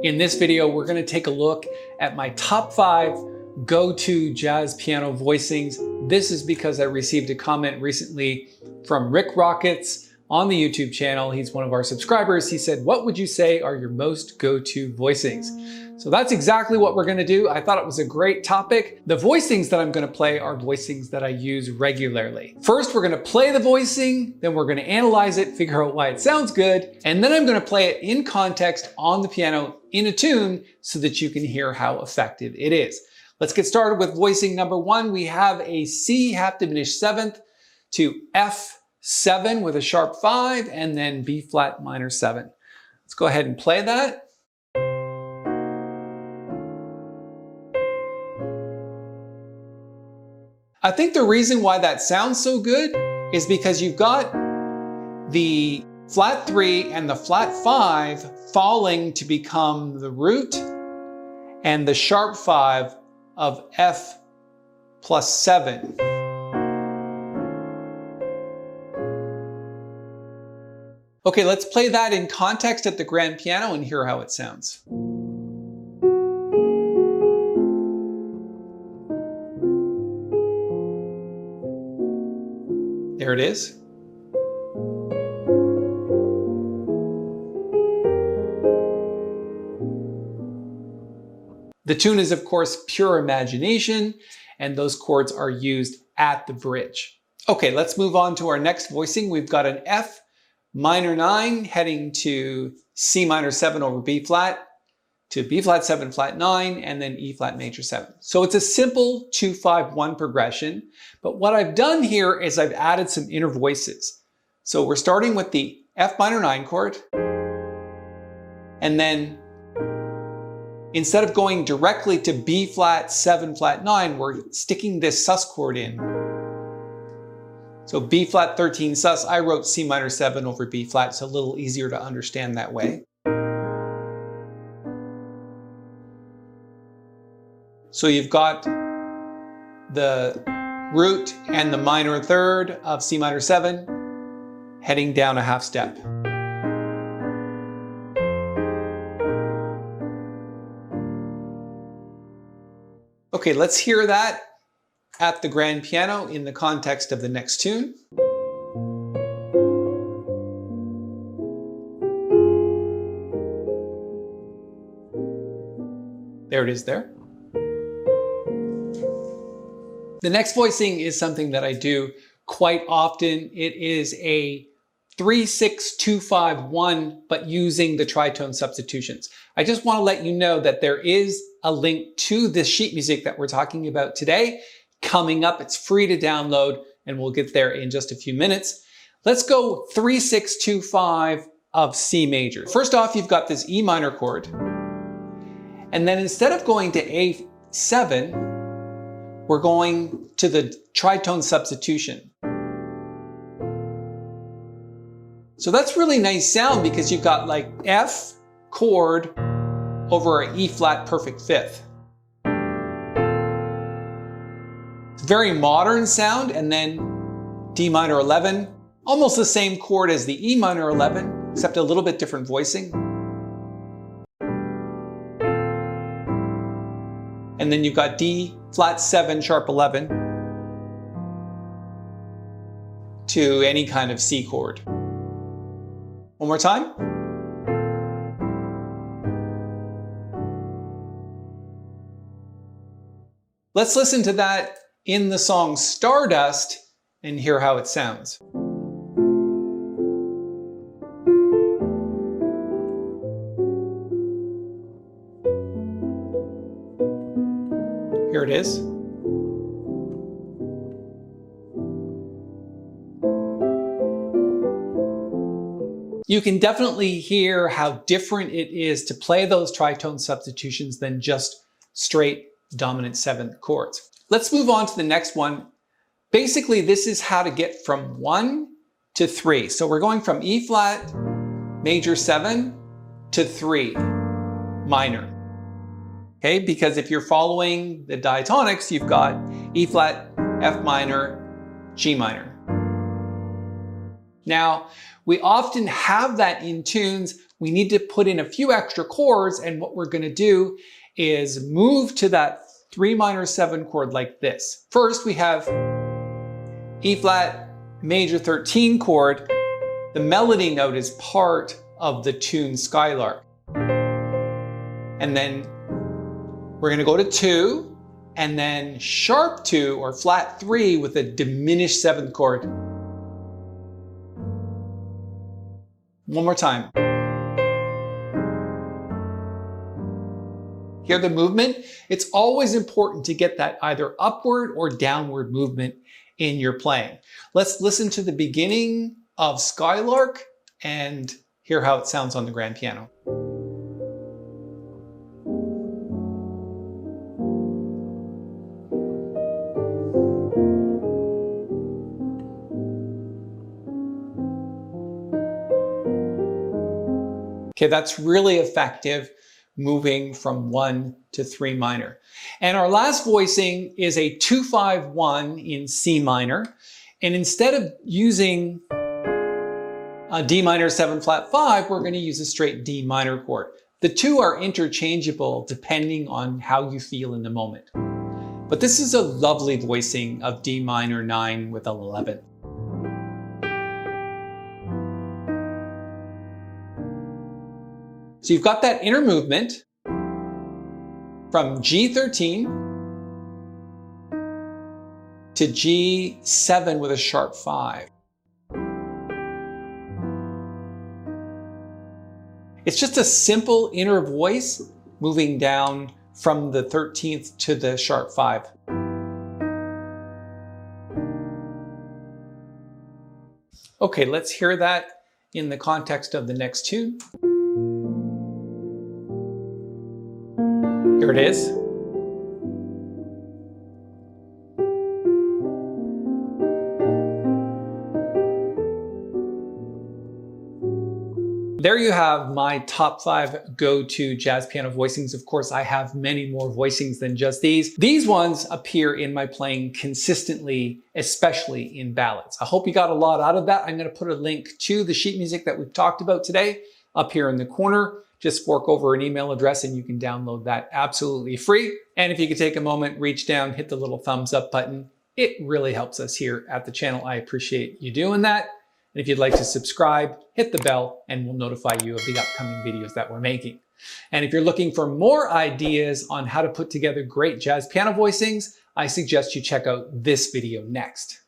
In this video, we're going to take a look at my top 5 go-to jazz piano voicings. This is because I received a comment recently from Rick Rockets on the YouTube channel. He's one of our subscribers. He said, what would you say are your most go-to voicings? So that's exactly what we're going to do. I thought it was a great topic. The voicings that I'm going to play are voicings that I use regularly. First, we're going to play the voicing, then we're going to analyze it, figure out why it sounds good, and then I'm going to play it in context on the piano in a tune so that you can hear how effective it is. Let's get started with voicing number 1. We have a C half diminished 7th to F7 with a sharp 5 and then B flat minor 7. Let's go ahead and play that. I think the reason why that sounds so good is because you've got the flat 3 and the flat 5 falling to become the root and the sharp 5 of F plus 7. Okay, let's play that in context at the grand piano and hear how it sounds. There it is. The tune is, of course, pure imagination, and those chords are used at the bridge. Okay, let's move on to our next voicing. We've got an F minor 9 heading to C minor 7 over B flat, to B flat 7 flat 9, and then E flat major 7. So it's a simple 2-5-1 progression, but what I've done here is I've added some inner voices. So we're starting with the F minor 9 chord, and then instead of going directly to B flat 7 flat 9, we're sticking this sus chord in. So B flat 13 sus, I wrote C minor 7 over B flat. It's a little easier to understand that way. So you've got the root and the minor third of C minor 7 heading down a half step. Okay, let's hear that at the grand piano in the context of the next tune. There it is there. The next voicing is something that I do quite often. It is a 3-6-2-5-1, but using the tritone substitutions. I just want to let you know that there is a link to this sheet music that we're talking about today coming up. It's free to download, and we'll get there in just a few minutes. Let's go 3-6-2-5 of C major. First off, you've got this E minor chord, and then instead of going to A7, we're going to the tritone substitution. So that's really nice sound because you've got like F chord over an E flat perfect 5th. It's very modern sound, and then D minor 11, almost the same chord as the E minor 11, except a little bit different voicing. And then you've got D flat 7 sharp 11 to any kind of C chord. One more time. Let's listen to that in the song Stardust and hear how it sounds. Here it is. You can definitely hear how different it is to play those tritone substitutions than just straight dominant 7th chords. Let's move on to the next one. Basically, this is how to get from 1 to 3. So we're going from E flat major 7 to 3 minor. Okay, because if you're following the diatonics, you've got E flat, F minor, G minor. Now, we often have that in tunes we need to put in a few extra chords, and what we're going to do is move to that 3 minor 7 chord like this. First, we have E flat major 13 chord. The melody note is part of the tune Skylark. And then we're going to go to 2, and then sharp 2 or flat 3 with a diminished 7th chord. One more time. Hear the movement? It's always important to get that either upward or downward movement in your playing. Let's listen to the beginning of Skylark and hear how it sounds on the grand piano. Okay, that's really effective, moving from 1 to 3 minor. And our last voicing is a 2-5-1 in C minor. And instead of using a D minor 7 flat 5, we're going to use a straight D minor chord. The two are interchangeable depending on how you feel in the moment. But this is a lovely voicing of D minor 9 with 11. So you've got that inner movement from G13 to G7 with a sharp 5. It's just a simple inner voice moving down from the 13th to the sharp 5. Okay, let's hear that in the context of the next tune. Here it is. There you have my top 5 go-to jazz piano voicings. Of course, I have many more voicings than just these. These ones appear in my playing consistently, especially in ballads. I hope you got a lot out of that. I'm going to put a link to the sheet music that we've talked about today up here in the corner. Just fork over an email address and you can download that absolutely free. And if you could take a moment, reach down, hit the little thumbs up button. It really helps us here at the channel. I appreciate you doing that. And if you'd like to subscribe, hit the bell and we'll notify you of the upcoming videos that we're making. And if you're looking for more ideas on how to put together great jazz piano voicings, I suggest you check out this video next.